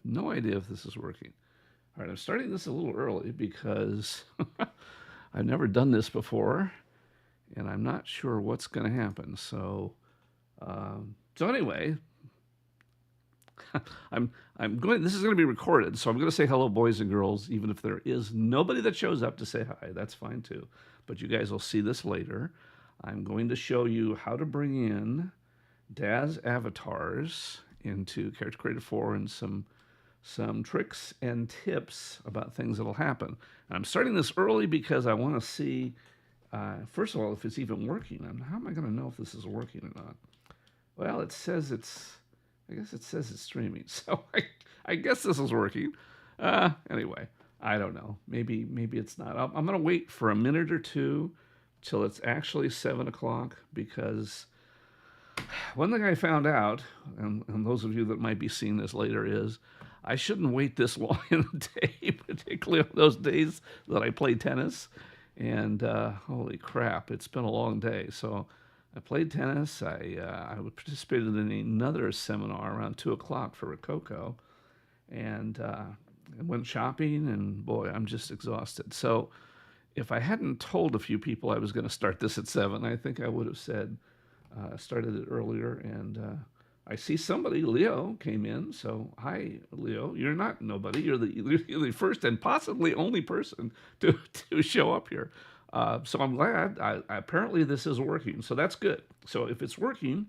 no idea if this is working. All right, I'm starting this a little early because I've never done this before, and I'm not sure what's going to happen. So anyway, I'm going. This is going to be recorded, so I'm going to say hello, boys and girls, even if there is nobody that shows up to say hi. That's fine too. But you guys will see this later. I'm going to show you how to bring in Daz Avatars into Character Creator 4 and some tricks and tips about things that'll happen. And I'm starting this early because I want to see, first of all, if it's even working. And how am I going to know if this is working or not? Well, it says I guess it says it's streaming. So I guess this is working. Anyway, I don't know. Maybe it's not. I'm going to wait for a minute or two till it's actually 7 o'clock, because one thing I found out, and those of you that might be seeing this later, is I shouldn't wait this long in the day, particularly on those days that I play tennis. And holy crap, it's been a long day. So I played tennis. I participated in another seminar around 2 o'clock for Rococo, and I went shopping, and boy, I'm just exhausted. So if I hadn't told a few people I was going to start this at 7, I think I would have said, started it earlier. And I see somebody, Leo, came in. So hi, Leo. You're not nobody. You're the first and possibly only person to show up here. So I'm glad. Apparently this is working. So that's good. So if it's working,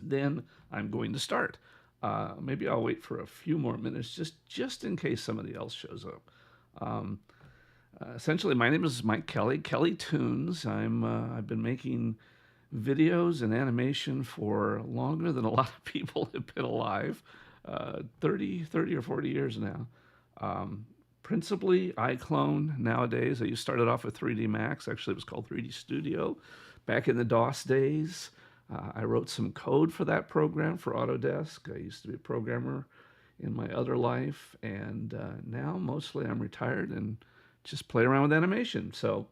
then I'm going to start. Maybe I'll wait for a few more minutes just in case somebody else shows up. Essentially, my name is Mike Kelly, Kelly Tunes. I've been making videos and animation for longer than a lot of people have been alive, 30 or 40 years now. Principally iClone nowadays. I started off with 3D Max. Actually, it was called 3D Studio back in the DOS days. I wrote some code for that program for Autodesk. I used to be a programmer in my other life, and now mostly I'm retired and just play around with animation. So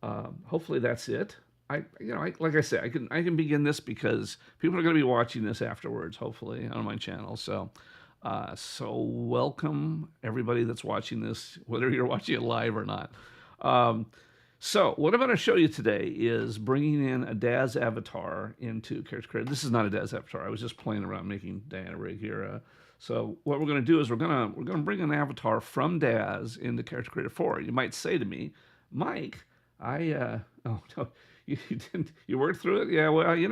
hopefully that's it. Like I say, I can begin this because people are going to be watching this afterwards, hopefully, on my channel. So welcome everybody that's watching this, whether you're watching it live or not. So what I'm going to show you today is bringing in a Daz avatar into Character Creator. This is not a Daz avatar. I was just playing around making Diana Rig here. So what we're going to do is we're going to bring an avatar from Daz into Character Creator 4. You might say to me, Mike, oh no, you didn't. You worked through it. Yeah, well, you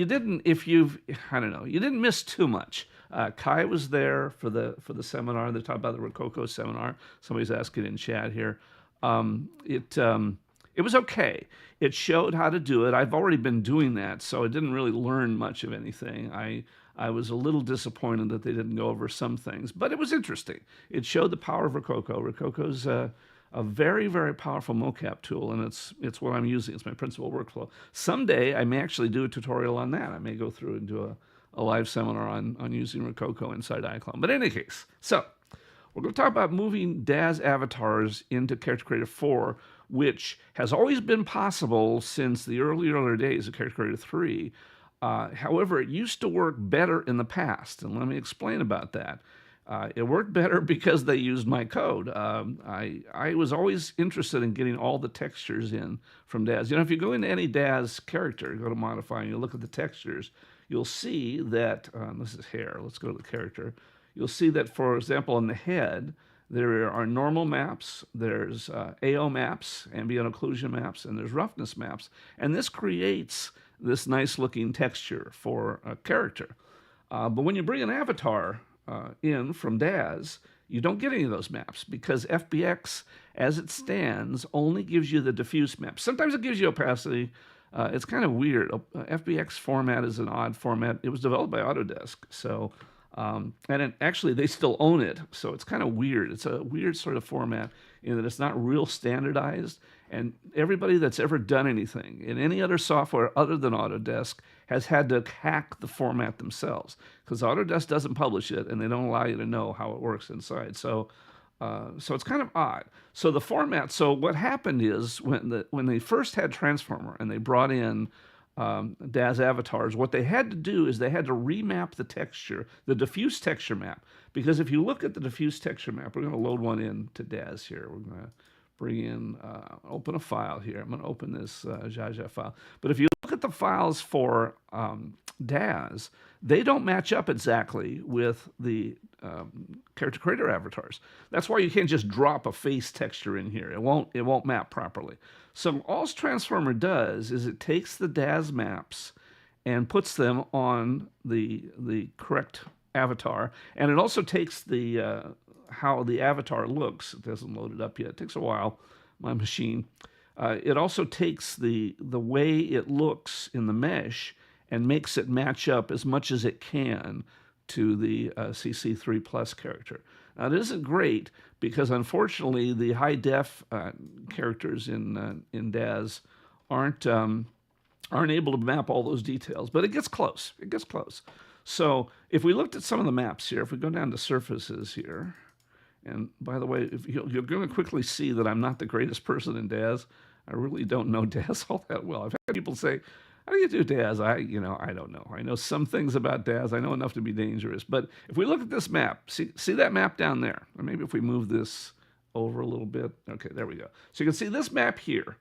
didn't. I don't know, you didn't miss too much. Kai was there for the seminar. They talked about the Rococo seminar. Somebody's asking in chat here. It was okay. It showed how to do it. I've already been doing that, so I didn't really learn much of anything. I was a little disappointed that they didn't go over some things, but it was interesting. It showed the power of Rococo. Rococo's a very, very powerful mocap tool, and it's what I'm using. It's my principal workflow. Someday, I may actually do a tutorial on that. I may go through and do a live seminar on using Rococo inside iClone. But in any case, so we're going to talk about moving Daz avatars into Character Creator 4, which has always been possible since the earlier days of Character Creator 3. However, it used to work better in the past, and let me explain about that. It worked better because they used my code. I was always interested in getting all the textures in from Daz. If you go into any Daz character, go to Modify, and you look at the textures, you'll see that, this is hair, let's go to the character. You'll see that, for example, on the head, there are normal maps, there's AO maps, ambient occlusion maps, and there's roughness maps. And this creates this nice looking texture for a character. But when you bring an avatar in from Daz, you don't get any of those maps because FBX, as it stands, only gives you the diffuse map. Sometimes it gives you opacity. It's kind of weird. FBX format is an odd format. It was developed by Autodesk, so actually they still own it, so it's kind of weird. It's a weird sort of format in that it's not real standardized, and everybody that's ever done anything in any other software other than Autodesk has had to hack the format themselves, because Autodesk doesn't publish it and they don't allow you to know how it works inside. So it's kind of odd. So the format. So what happened is when they first had Transformer and they brought in Daz Avatars, what they had to do is they had to remap the texture, the diffuse texture map. Because if you look at the diffuse texture map, we're going to load one in to Daz here. We're going to bring in, open a file here. I'm going to open this Jaja file. But if you look at the files for Daz, they don't match up exactly with the character creator avatars. That's why you can't just drop a face texture in here. It won't map properly. So all Transformer does is it takes the Daz maps and puts them on the correct avatar, and it also takes the how the avatar looks. It hasn't loaded up yet. It takes a while. My machine. It also takes the way it looks in the mesh and makes it match up as much as it can to the CC3 Plus character. Now, it isn't great because, unfortunately, the high def characters in Daz aren't able to map all those details, but it gets close. It gets close. So if we looked at some of the maps here, if we go down to surfaces here, and by the way, if you're going to quickly see that I'm not the greatest person in Daz. I really don't know Daz all that well. I've had people say, how do you do Daz? I don't know. I know some things about Daz. I know enough to be dangerous. But if we look at this map, see that map down there? Or maybe if we move this over a little bit. Okay, there we go. So you can see this map here.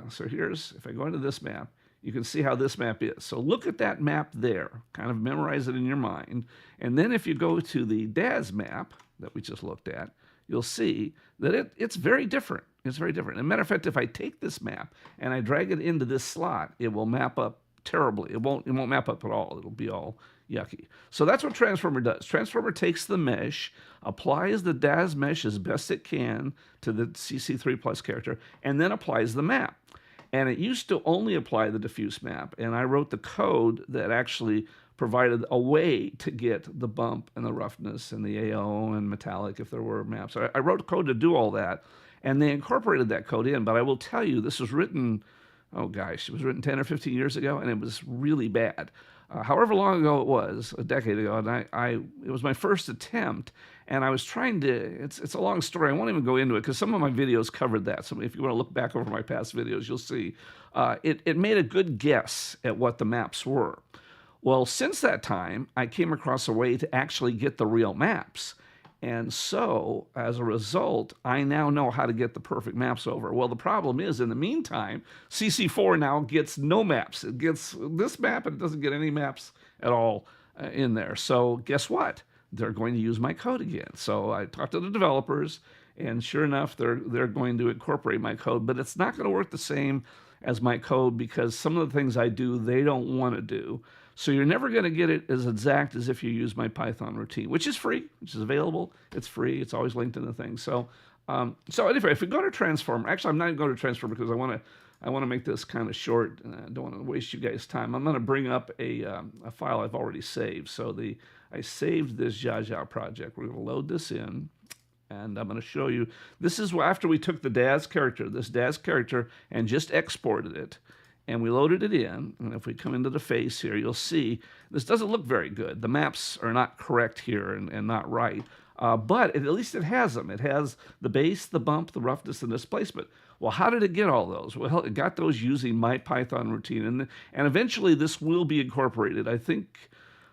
So here's, if I go into this map, you can see how this map is. So look at that map there. Kind of memorize it in your mind. And then if you go to the Daz map that we just looked at, you'll see that it's very different. It's very different. As a matter of fact, if I take this map and I drag it into this slot, it will map up terribly. It won't map up at all. It'll be all yucky. So that's what Transformer does. Transformer takes the mesh, applies the Daz mesh as best it can to the CC3 Plus character, and then applies the map. And it used to only apply the diffuse map, and I wrote the code that actually provided a way to get the bump and the roughness and the AO and metallic if there were maps. I wrote code to do all that, and they incorporated that code in. But I will tell you, this was written, oh gosh, it was written 10 or 15 years ago, and it was really bad. However long ago it was, a decade ago, and it was my first attempt, and I was trying to, it's a long story, I won't even go into it, because some of my videos covered that, so if you want to look back over my past videos, you'll see. It made a good guess at what the maps were. Well, since that time, I came across a way to actually get the real maps. And so, as a result, I now know how to get the perfect maps over. Well, the problem is, in the meantime, CC4 now gets no maps. It gets this map, and it doesn't get any maps at all in there. So guess what? They're going to use my code again. So I talked to the developers, and sure enough, they're going to incorporate my code. But it's not going to work the same as my code because some of the things I do, they don't want to do. So you're never going to get it as exact as if you use my Python routine, which is free, which is available. It's free. It's always linked in the thing. So anyway, if we go to Transformer, actually, I'm not going to go to Transformer because I want to make this kind of short. And I don't want to waste you guys' time. I'm going to bring up a file I've already saved. So I saved this Jaja project. We're going to load this in. And I'm going to show you. This is after we took the Daz character, and just exported it. And we loaded it in, and if we come into the face here, you'll see this doesn't look very good. The maps are not correct here and not right, but at least it has them. It has the base, the bump, the roughness, and displacement. Well, how did it get all those? Well, it got those using my Python routine, and eventually this will be incorporated. I think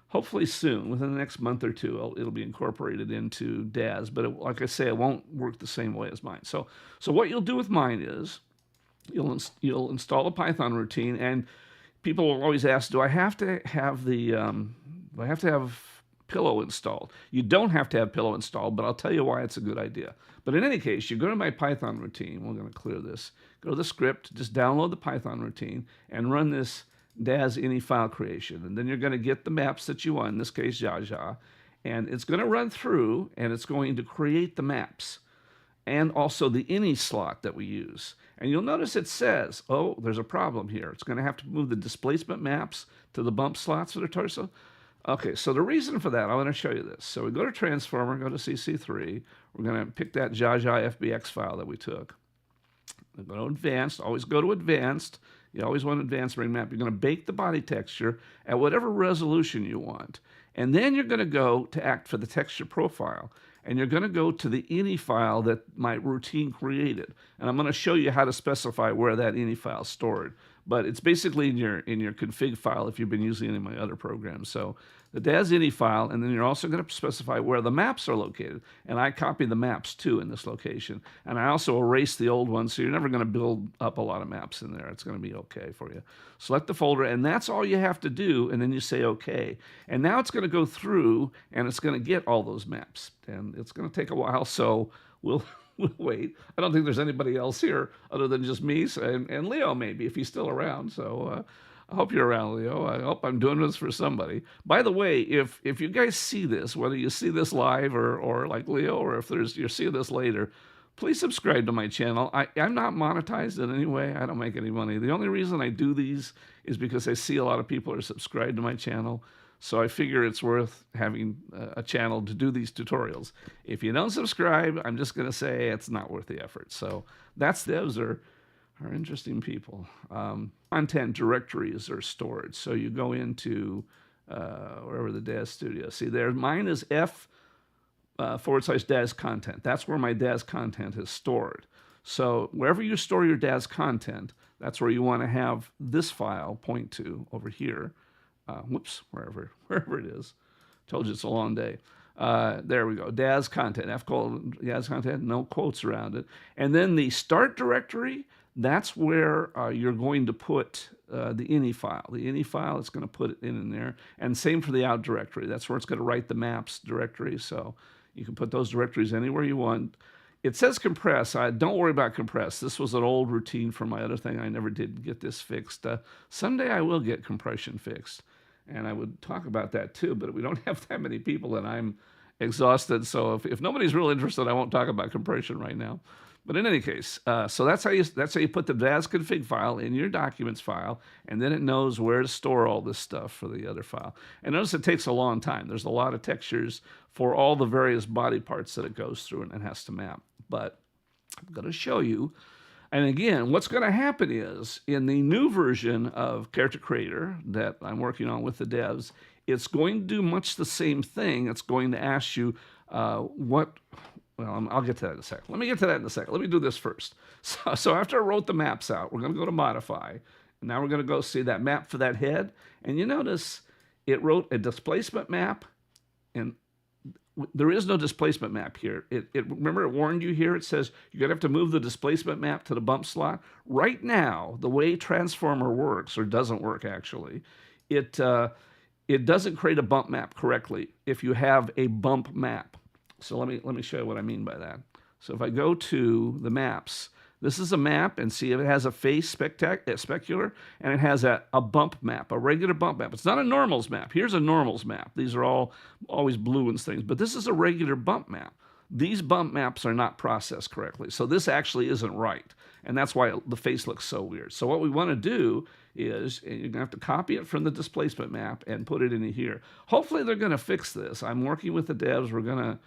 hopefully soon, within the next month or two, it'll be incorporated into Daz, but like I say, it won't work the same way as mine. So what you'll do with mine is, you'll install a Python routine, and people will always ask, do I have to have Pillow installed? You don't have to have Pillow installed, but I'll tell you why it's a good idea. But in any case, you go to my Python routine. We're going to clear this. Go to the script, just download the Python routine, and run this Daz ini file creation. And then you're going to get the maps that you want, in this case, Jaja, and it's going to run through, and it's going to create the maps and also the ini slot that we use. And you'll notice it says, oh, there's a problem here. It's going to have to move the displacement maps to the bump slots for the torso. Okay, so the reason for that, I want to show you this. So we go to Transformer, go to CC3. We're going to pick that Jaja FBX file that we took. We go to Advanced. Always go to Advanced. You always want Advanced Ring Map. You're going to bake the body texture at whatever resolution you want. And then you're going to go to Act for the texture profile. And you're going to go to the ini file that my routine created. And I'm going to show you how to specify where that ini file is stored. but it's basically in your config file if you've been using any of my other programs. So the Daz ini file, and then you're also going to specify where the maps are located. And I copy the maps too in this location. And I also erase the old ones, so you're never going to build up a lot of maps in there. It's going to be okay for you. Select the folder, and that's all you have to do, and then you say okay. And now it's going to go through, and it's going to get all those maps. And it's going to take a while, so we'll wait. I don't think there's anybody else here other than just me and Leo, maybe, if he's still around. So I hope you're around, Leo. I hope I'm doing this for somebody. By the way, if you guys see this, whether you see this live or like Leo, or if you're seeing this later, please subscribe to my channel. I'm not monetized in any way. I don't make any money. The only reason I do these is because I see a lot of people are subscribed to my channel. So I figure it's worth having a channel to do these tutorials. If you don't subscribe, I'm just going to say it's not worth the effort. So those are interesting people. Content directories are stored. So you go into wherever the Daz Studio. See there, mine is F/Daz content. That's where my Daz content is stored. So wherever you store your Daz content, that's where you want to have this file point to over here. Wherever it is. Told you it's a long day. There we go. Daz content. Daz content, no quotes around it. And then the start directory, that's where you're going to put the ini file. The ini file, it's going to put it in there. And same for the out directory. That's where it's going to write the maps directory. So you can put those directories anywhere you want. It says compress. Don't worry about compress. This was an old routine for my other thing. I never did get this fixed. Someday I will get compression fixed. And I would talk about that too, but we don't have that many people and I'm exhausted. So if nobody's real interested, I won't talk about compression right now. But in any case, so that's how you put the Daz config file in your documents file, and then it knows where to store all this stuff for the other file. And notice it takes a long time. There's a lot of textures for all the various body parts that it goes through and it has to map. But I'm going to show you. And again, what's going to happen is, in the new version of Character Creator that I'm working on with the devs, it's going to do much the same thing. It's going to ask you I'll get to that in a second. Let me get to that in a second. Let me do this first. So after I wrote the maps out, we're going to go to Modify. And now we're going to go see that map for that head. And you notice it wrote a displacement map, and there is no displacement map here. Remember, it warned you here. It says you're going to have to move the displacement map to the bump slot. Right now, the way Transformer works, or doesn't work actually, it doesn't create a bump map correctly if you have a bump map. So let me show you what I mean by that. So if I go to the maps, this is a map, and see if it has a face specular, and it has a bump map, a regular bump map. It's not a normals map. Here's a normals map. These are always blue and things, but this is a regular bump map. These bump maps are not processed correctly, so this actually isn't right, and that's why the face looks so weird. So what we want to do is, you're going to have to copy it from the displacement map and put it in here. Hopefully they're going to fix this. I'm working with the devs. We're going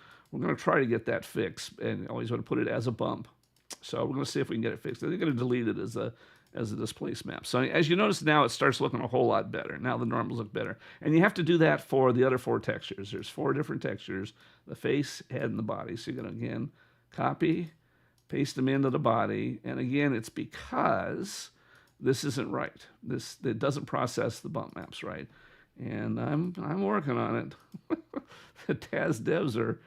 to try to get that fixed, and always want to put it as a bump. So we're going to see if we can get it fixed. They're going to delete it as a displace map. So as you notice now, it starts looking a whole lot better. Now the normals look better. And you have to do that for the other 4 textures. There's 4 different textures: the face, head, and the body. So you're going to, again, copy, paste them into the body. And again, it's because this isn't right. It doesn't process the bump maps right. And I'm working on it. The Daz devs are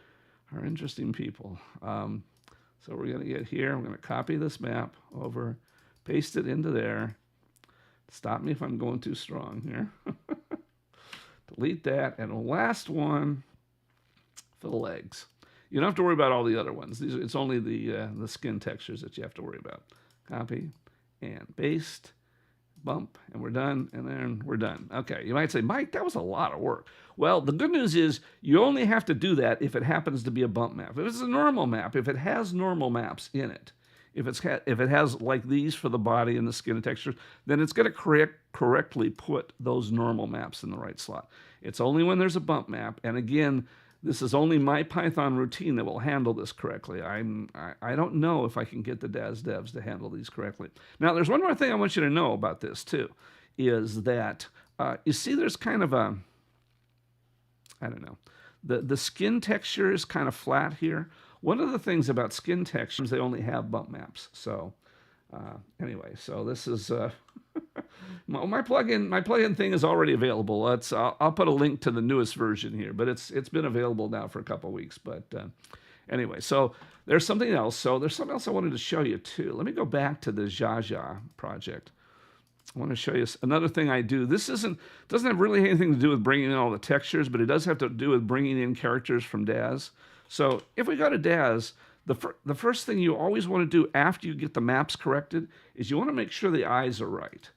interesting people. So we're going to get here. I'm going to copy this map over, paste it into there. Stop me if I'm going too strong here. Delete that. And the last one for the legs. You don't have to worry about all the other ones. It's only the skin textures that you have to worry about. Copy and paste. Bump, and we're done, and then we're done. Okay, you might say, Mike, that was a lot of work. Well, the good news is you only have to do that if it happens to be a bump map. If it's a normal map, if it has normal maps in it, if it has like these for the body and the skin and textures, then it's going to correctly put those normal maps in the right slot. It's only when there's a bump map, and again, this is only my Python routine that will handle this correctly. I don't know if I can get the Daz devs to handle these correctly. Now, there's one more thing I want you to know about this, too, is that, you see there's kind of a, I don't know, the skin texture is kind of flat here. One of the things about skin textures, they only have bump maps. So anyway, so this is, My plugin thing is already available. I'll put a link to the newest version here, but it's been available now for a couple of weeks. But anyway, so there's something else. So there's something else I wanted to show you too. Let me go back to the Jaja project. I want to show you another thing I do. This doesn't have really anything to do with bringing in all the textures, but it does have to do with bringing in characters from Daz. So if we go to Daz, the first thing you always want to do after you get the maps corrected is you want to make sure the eyes are right.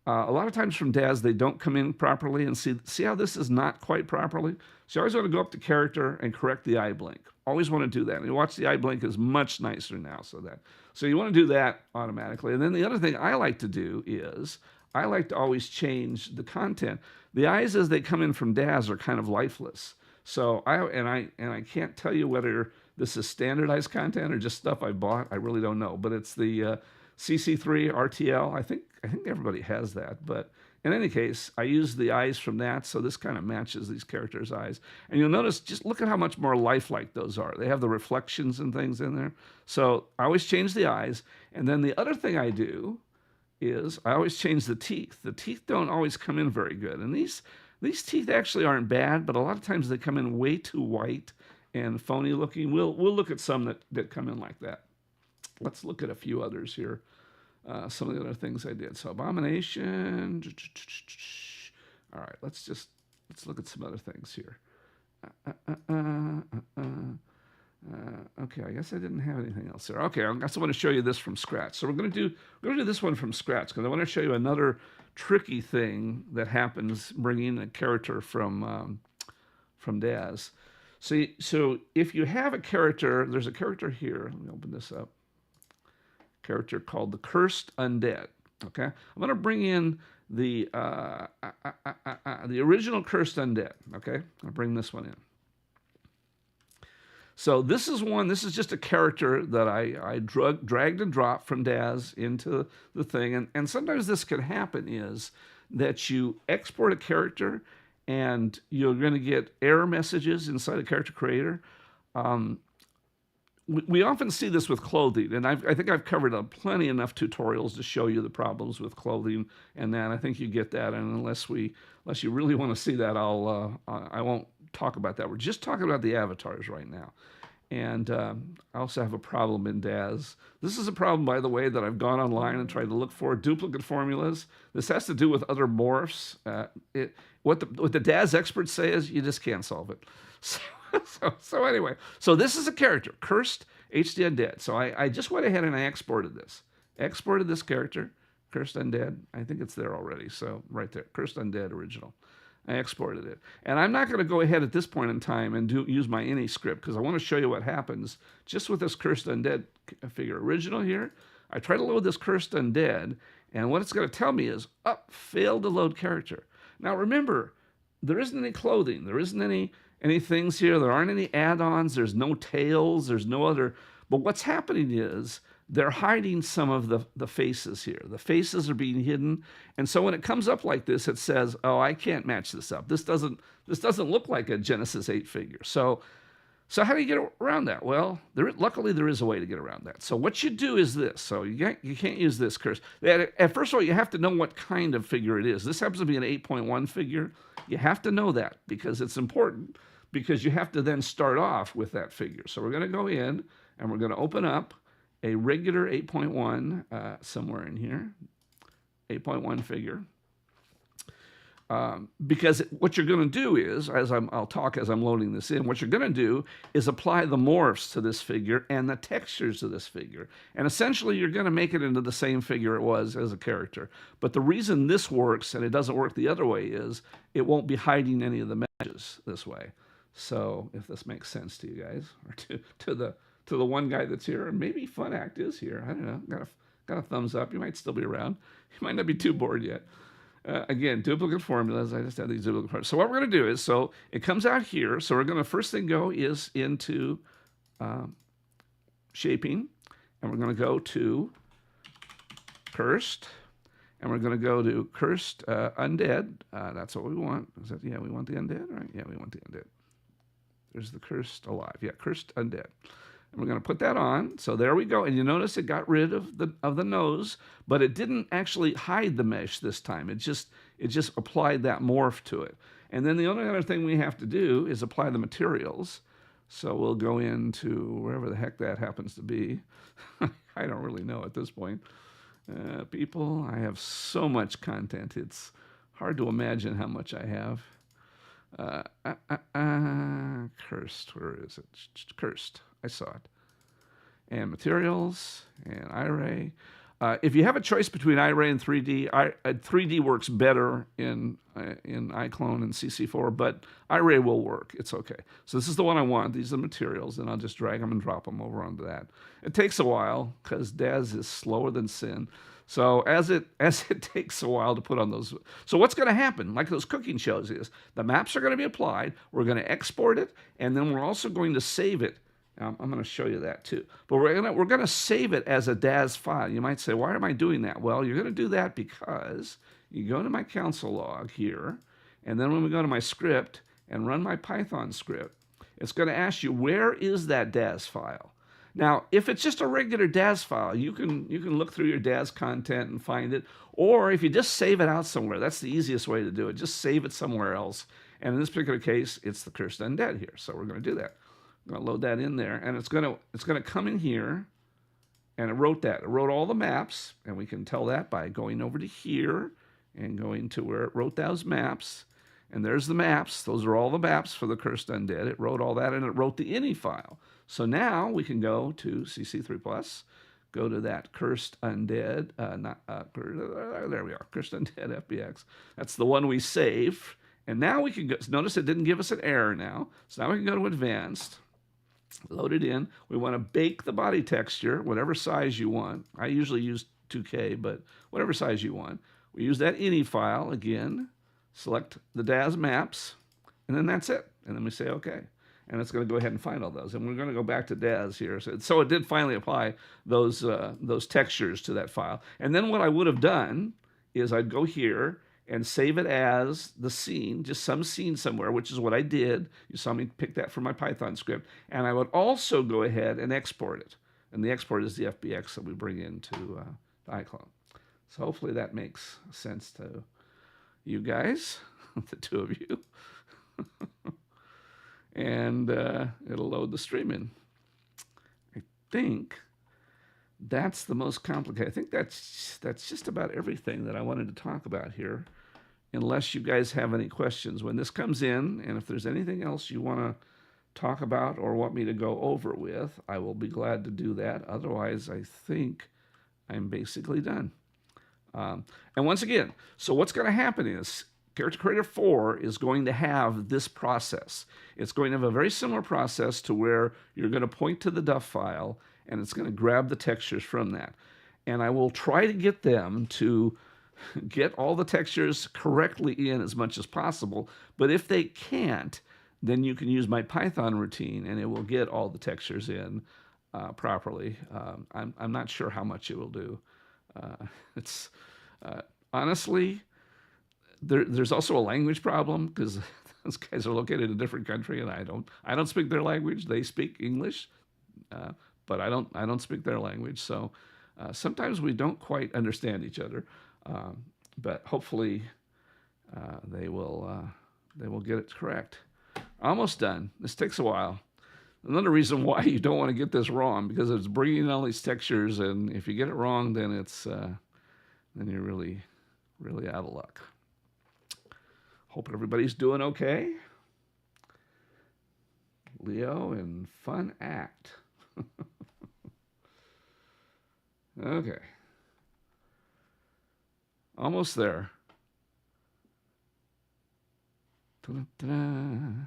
A lot of times from Daz, they don't come in properly, and see how this is not quite properly? So you always want to go up to character and correct the eye blink. Always want to do that. And you watch the eye blink is much nicer now. So you want to do that automatically. And then the other thing I like to do is I like to always change the content. The eyes as they come in from Daz are kind of lifeless. So I can't tell you whether this is standardized content or just stuff I bought. I really don't know. But it's the CC4 RTL. I think everybody has that. But in any case, I use the eyes from that, so this kind of matches these characters' eyes. And you'll notice, just look at how much more lifelike those are. They have the reflections and things in there. So I always change the eyes. And then the other thing I do is I always change the teeth. The teeth don't always come in very good. And these teeth actually aren't bad, but a lot of times they come in way too white and phony looking. We'll look at some that come in like that. Let's look at a few others here. Some of the other things I did. So Abomination. All right, let's look at some other things here. Okay, I guess I didn't have anything else there. Okay, I guess I want to show you this from scratch. So we're going to do this one from scratch because I want to show you another tricky thing that happens bringing a character from Daz. So if you have a character, there's a character here. Let me open this up. Character called the Cursed Undead. Okay, I'm going to bring in the original Cursed Undead. Okay, I'll bring this one in. So this is just a character that I dragged and dropped from Daz into the thing. And sometimes this can happen is that you export a character and you're going to get error messages inside a character creator. We often see this with clothing, and I think I've covered plenty enough tutorials to show you the problems with clothing and that. I think you get that, and unless you really want to see that, I won't talk about that. We're just talking about the avatars right now. And I also have a problem in Daz. This is a problem, by the way, that I've gone online and tried to look for duplicate formulas. This has to do with other morphs. What the Daz experts say is you just can't solve it. So anyway, so this is a character, Cursed HD Undead. So I just went ahead and I exported this. Exported this character, Cursed Undead. I think it's there already. So right there, Cursed Undead original. I exported it. And I'm not going to go ahead at this point in time and use my any script because I want to show you what happens just with this Cursed Undead figure. Original here, I try to load this Cursed Undead, and what it's going to tell me is, failed to load character. Now remember, there isn't any clothing. There isn't any things here. There aren't any add-ons. There's no tails. There's no other. But what's happening is they're hiding some of the faces here. The faces are being hidden. And so when it comes up like this, it says, oh, I can't match this up. This doesn't look like a Genesis 8 figure. So how do you get around that? Well, luckily there is a way to get around that. So what you do is this. So you can't use this curse. First of all, you have to know what kind of figure it is. This happens to be an 8.1 figure. You have to know that because it's important, because you have to then start off with that figure. So we're going to go in and we're going to open up a regular 8.1 somewhere in here, 8.1 figure. Because what you're going to do is, I'll talk as I'm loading this in, what you're going to do is apply the morphs to this figure and the textures to this figure. And essentially, you're going to make it into the same figure it was as a character. But the reason this works and it doesn't work the other way is it won't be hiding any of the messages this way. So if this makes sense to you guys, or to the one guy that's here, or maybe Fun Act is here. I don't know. Got a thumbs up. You might still be around. You might not be too bored yet. Again, duplicate formulas. I just had these duplicate formulas. So what we're going to do is, so it comes out here. So we're going to first thing go is into shaping, and we're going to go to Cursed, and we're going to go to Cursed Undead. That's what we want. Yeah, we want the Undead, right? Yeah, we want the Undead. There's the Cursed Alive. Yeah, Cursed Undead. And we're going to put that on. So there we go. And you notice it got rid of the nose, but it didn't actually hide the mesh this time. It just applied that morph to it. And then the only other thing we have to do is apply the materials. So we'll go into wherever the heck that happens to be. I don't really know at this point. People, I have so much content. It's hard to imagine how much I have. Cursed, where is it? Cursed, I saw it. And materials, and iRay. If you have a choice between iRay and 3D, 3D works better in iClone and CC4, but iRay will work. It's okay. So this is the one I want. These are the materials, and I'll just drag them and drop them over onto that. It takes a while because Daz is slower than sin. So as it takes a while to put on those, so what's going to happen, like those cooking shows, is the maps are going to be applied. We're going to export it, and then we're also going to save it. I'm going to show you that too. But we're going to save it as a Daz file. You might say, why am I doing that? Well, you're going to do that because you go to my console log here, and then when we go to my script and run my Python script, it's going to ask you, where is that Daz file? Now, if it's just a regular Daz file, you can look through your Daz content and find it. Or if you just save it out somewhere, that's the easiest way to do it. Just save it somewhere else. And in this particular case, it's the Cursed Undead here. So we're going to do that. I'm going to load that in there, and it's going to come in here, and it wrote that. It wrote all the maps, and we can tell that by going over to here and going to where it wrote those maps. And there's the maps. Those are all the maps for the Cursed Undead. It wrote all that, and it wrote the ini file. So now we can go to CC3+, go to that Cursed Undead, there we are, Cursed Undead FBX. That's the one we saved. And now we can go, notice it didn't give us an error now. So now we can go to Advanced, load it in. We want to bake the body texture, whatever size you want. I usually use 2K, but whatever size you want. We use that ini file again, select the Daz maps, and then that's it. And then we say OK. And it's going to go ahead and find all those. And we're going to go back to Daz here. So it did finally apply those textures to that file. And then what I would have done is I'd go here and save it as the scene, just some scene somewhere, which is what I did. You saw me pick that from my Python script. And I would also go ahead and export it. And the export is the FBX that we bring into iClone. So hopefully that makes sense to you guys, the two of you. And it'll load the stream in. I think that's the most complicated. I think that's just about everything that I wanted to talk about here, unless you guys have any questions. When this comes in, and if there's anything else you want to talk about or want me to go over with, I will be glad to do that. Otherwise, I think I'm basically done. And once again, so what's going to happen is Character Creator 4 is going to have this process. It's going to have a very similar process to where you're going to point to the DUF file, and it's going to grab the textures from that. And I will try to get them to get all the textures correctly in as much as possible. But if they can't, then you can use my Python routine, and it will get all the textures in properly. I'm not sure how much it will do. Honestly, there's also a language problem because those guys are located in a different country, and I don't speak their language. They speak English, but I don't speak their language. So sometimes we don't quite understand each other. But hopefully they will get it correct. Almost done. This takes a while. Another reason why you don't want to get this wrong, because it's bringing in all these textures, and if you get it wrong, then then you're really out of luck. Hope everybody's doing okay. Leo and Fun Act. Okay. Almost there. Ta-da-ta-da.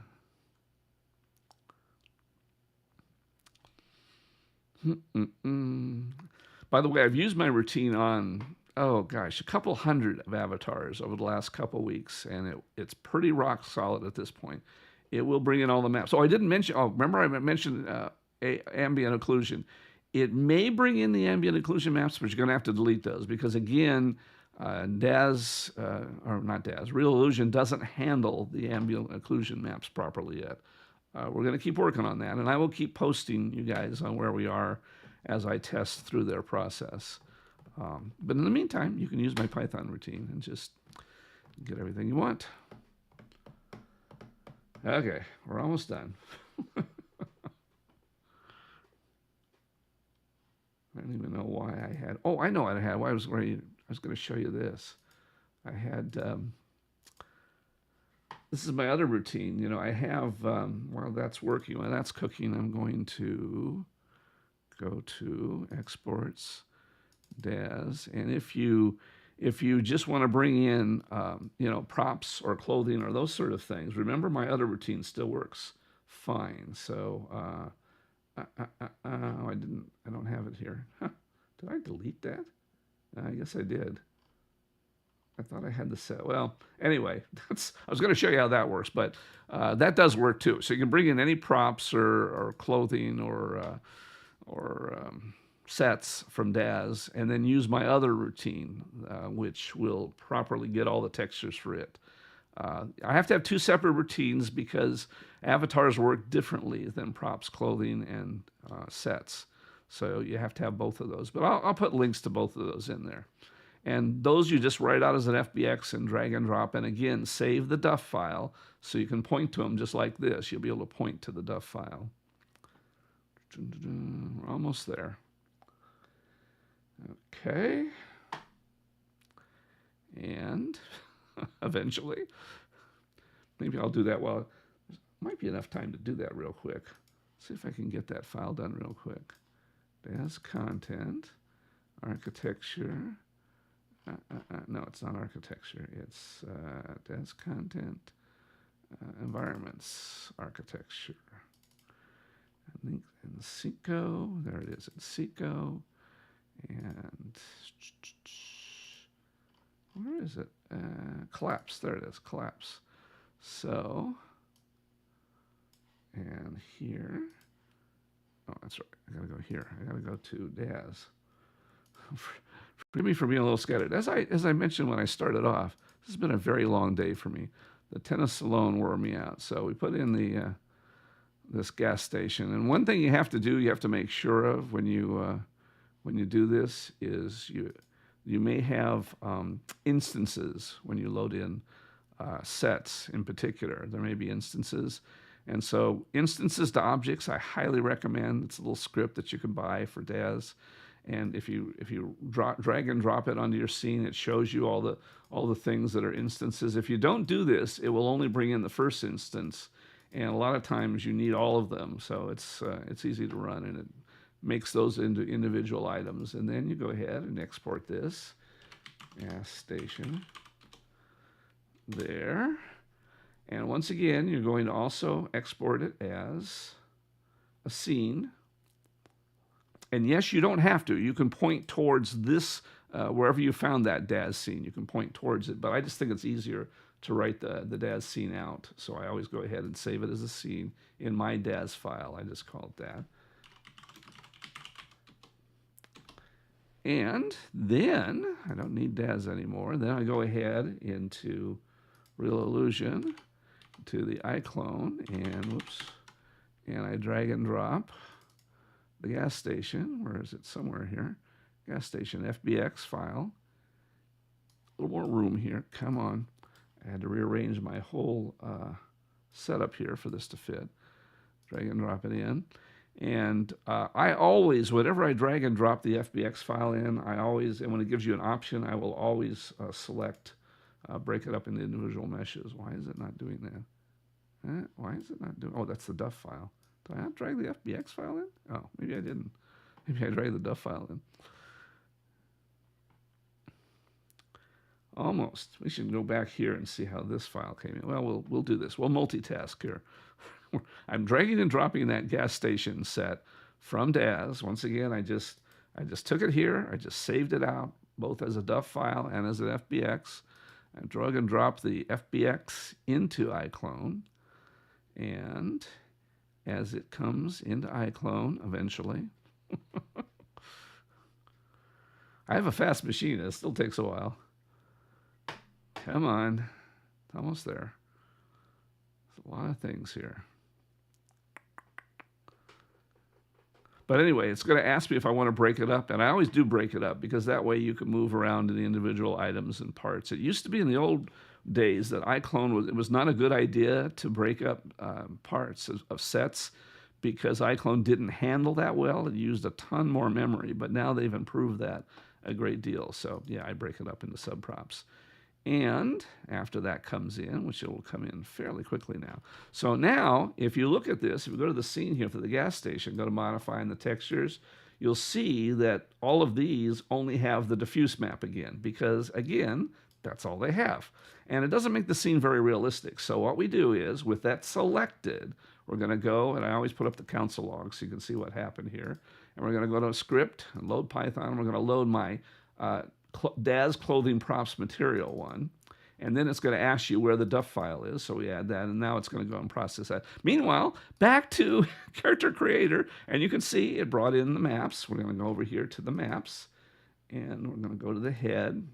By the way, I've used my routine on, oh gosh, a couple hundred of avatars over the last couple weeks, and it's pretty rock solid at this point. It will bring in all the maps. So I didn't mention, remember I mentioned ambient occlusion. It may bring in the ambient occlusion maps, but you're going to have to delete those because, again, Daz, or not Daz, Real Illusion doesn't handle the ambient occlusion maps properly yet. we're going to keep working on that, and I will keep posting you guys on where we are as I test through their process. But in the meantime, you can use my Python routine and just get everything you want. Okay, we're almost done. I don't even know why I had. Oh, I know what I had. Why I was going to show you this. I had. This is my other routine. You know, I have. While that's working, while that's cooking, I'm going to go to exports, Daz, and if you just want to bring in, you know, props or clothing or those sort of things, remember my other routine still works fine. So, I don't have it here. Huh. Did I delete that? I guess I did. I thought I had the set. Well, anyway, I was going to show you how that works, but that does work too. So you can bring in any props or clothing or sets from Daz, and then use my other routine, which will properly get all the textures for it. I have to have two separate routines because avatars work differently than props, clothing, and sets. So you have to have both of those. But I'll put links to both of those in there. And those you just write out as an FBX and drag and drop. And again, save the DUF file so you can point to them just like this. You'll be able to point to the DUF file. We're almost there. Okay. And eventually, maybe I'll do that while, might be enough time to do that real quick. See if I can get that file done real quick. There's content, architecture. No, it's not architecture. It's There's content, environments, architecture. I think in Seco, there it is in Seco. And where is it? Collapse, there it is, collapse. So, and here, oh, that's right, I gotta go here. I gotta go to Daz. Forgive me for being a little scattered. As I mentioned when I started off, this has been a very long day for me. The tennis alone wore me out. So we put in the this gas station. And one thing you have to do, you have to make sure of when you do this is you may have instances when you load in sets in particular. There may be instances. And so instances to objects, I highly recommend. It's a little script that you can buy for Daz. And if you drag and drop it onto your scene, it shows you all the things that are instances. If you don't do this, it will only bring in the first instance. And a lot of times you need all of them. So it's easy to run, and it makes those into individual items. And then you go ahead and export this gas station there. And once again, you're going to also export it as a scene. And yes, you don't have to. You can point towards this, wherever you found that Daz scene, you can point towards it. But I just think it's easier to write the Daz scene out. So I always go ahead and save it as a scene in my Daz file. I just call it that. And then, I don't need Daz anymore. Then I go ahead into Real Illusion, to the iClone, and whoops, and I drag and drop the gas station. Where is it? Somewhere here. Gas station FBX file. A little more room here. Come on. I had to rearrange my whole setup here for this to fit. Drag and drop it in. And I always, whenever I drag and drop the FBX file in, and when it gives you an option, I will always select, break it up into individual meshes. Why is it not doing that? Why is it not doing, oh, that's the DUF file. Did I not drag the FBX file in? Oh, maybe I didn't. Maybe I dragged the DUF file in. Almost. We should go back here and see how this file came in. Well, we'll do this. We'll multitask here. I'm dragging and dropping that gas station set from Daz. Once again, I just took it here. I just saved it out, both as a DUF file and as an FBX. I drag and dropped the FBX into iClone. And as it comes into iClone eventually, I have a fast machine. It still takes a while. Come on. It's almost there. There's a lot of things here. But anyway, it's going to ask me if I want to break it up, and I always do break it up because that way you can move around to the individual items and parts. It used to be in the old days that iClone was not a good idea to break up parts of sets because iClone didn't handle that well. It used a ton more memory, but now they've improved that a great deal. So yeah, I break it up into subprops. And after that comes in, which it will come in fairly quickly now. So now, if you look at this, if you go to the scene here for the gas station, go to modifying the textures, you'll see that all of these only have the diffuse map again, because again, that's all they have. And it doesn't make the scene very realistic. So what we do is, with that selected, we're going to go, and I always put up the console log so you can see what happened here. And we're going to go to script and load Python. And we're going to load my Daz clothing props material one. And then it's going to ask you where the DUF file is. So we add that, and now it's going to go and process that. Meanwhile, back to Character Creator, and you can see it brought in the maps. We're going to go over here to the maps, and we're going to go to the head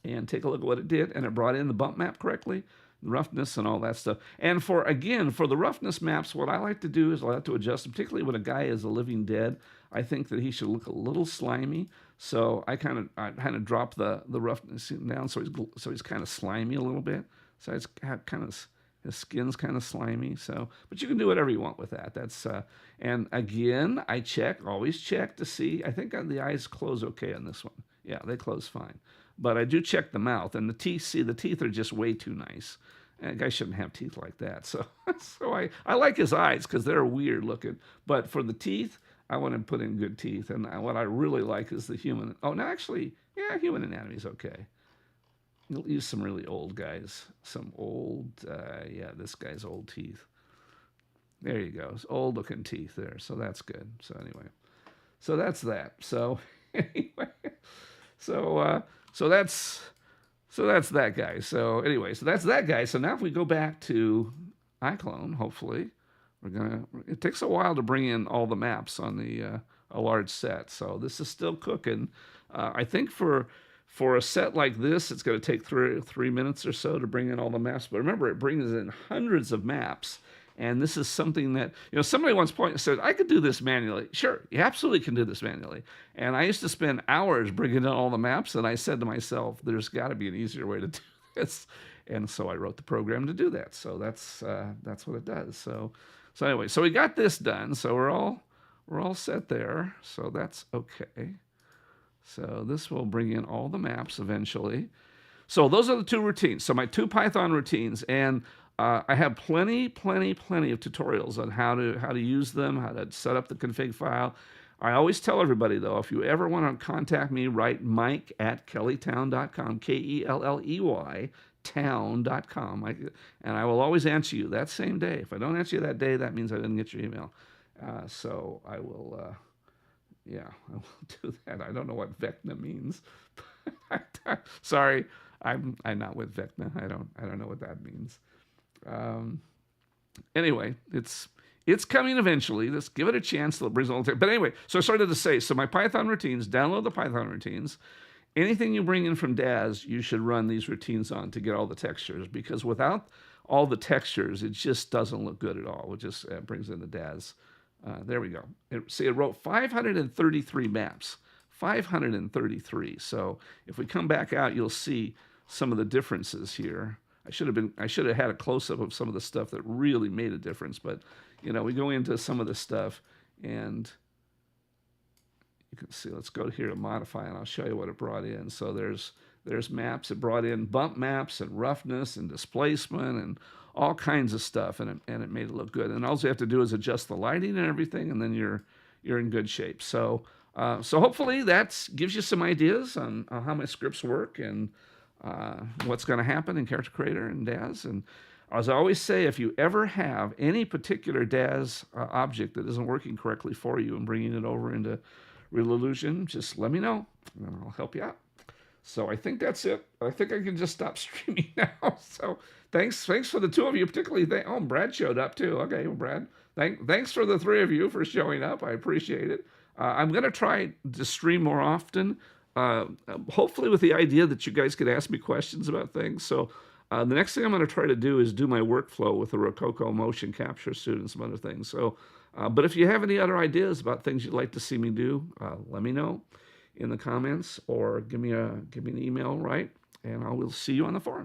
and take a look at what it did. And it brought in the bump map correctly, roughness and all that stuff. And for the roughness maps, what I like to do is I like to adjust them, particularly when a guy is a living dead. I think that he should look a little slimy. So I kind of drop the roughness down so he's kind of slimy a little bit. So it's kind of, his skin's kind of slimy. So, but you can do whatever you want with that. That's and again, I always check to see. I think the eyes close okay on this one. Yeah, they close fine. But I do check the mouth, and the teeth. See, the teeth are just way too nice. And a guy shouldn't have teeth like that. So I like his eyes because they're weird looking. But for the teeth, I want to put in good teeth. And what I really like is the human. Oh, no, actually, yeah, human anatomy is okay. You'll use some really old guys. Some old, yeah, this guy's old teeth. There you go. It's old looking teeth there. So that's good. So anyway, so that's that. So anyway, so that's that guy. So anyway, so that's that guy. So now if we go back to iClone, hopefully, it takes a while to bring in all the maps on a large set. So this is still cooking. I think for a set like this, it's going to take three minutes or so to bring in all the maps. But remember, it brings in hundreds of maps. And this is something that, somebody once said, I could do this manually. Sure, you absolutely can do this manually. And I used to spend hours bringing in all the maps, and I said to myself, there's got to be an easier way to do this. And so I wrote the program to do that. So that's what it does. So anyway, so we got this done. So we're all set there. So that's okay. So this will bring in all the maps eventually. So those are the two routines. So my two Python routines, and I have plenty of tutorials on how to use them, how to set up the config file. I always tell everybody, though, if you ever want to contact me, write mike@kelleytown.com, Kelley, town.com, and I will always answer you that same day. If I don't answer you that day, that means I didn't get your email. So I will, I will do that. I don't know what Vecna means. Sorry, I'm not with Vecna. I don't know what that means. Anyway, it's coming eventually. Let's give it a chance till it brings all the. But anyway, so I started to say, so my Python routines, download the Python routines. Anything you bring in from Daz, you should run these routines on to get all the textures, because without all the textures, it just doesn't look good at all. It just brings in the Daz. There we go. See, it wrote 533 maps. 533. So if we come back out, you'll see some of the differences here. I should have had a close-up of some of the stuff that really made a difference, but we go into some of the stuff, and you can see. Let's go here to modify, and I'll show you what it brought in. So there's maps. It brought in bump maps and roughness and displacement and all kinds of stuff, and it made it look good. And all you have to do is adjust the lighting and everything, and then you're in good shape. So hopefully that gives you some ideas on how my scripts work and what's going to happen in Character Creator and Daz. And as I always say, if you ever have any particular Daz object that isn't working correctly for you and bringing it over into Real Illusion, just let me know, and I'll help you out. So I think that's it. I think I can just stop streaming now. So thanks for the two of you, particularly. Brad showed up too. Okay, well, Brad, thanks for the three of you for showing up. I appreciate it. I'm going to try to stream more often. Hopefully with the idea that you guys could ask me questions about things. So The next thing I'm going to try to do is do my workflow with the Rococo motion capture suit and some other things. So, but if you have any other ideas about things you'd like to see me do, let me know in the comments or give me an email, right? And I will see you on the forums.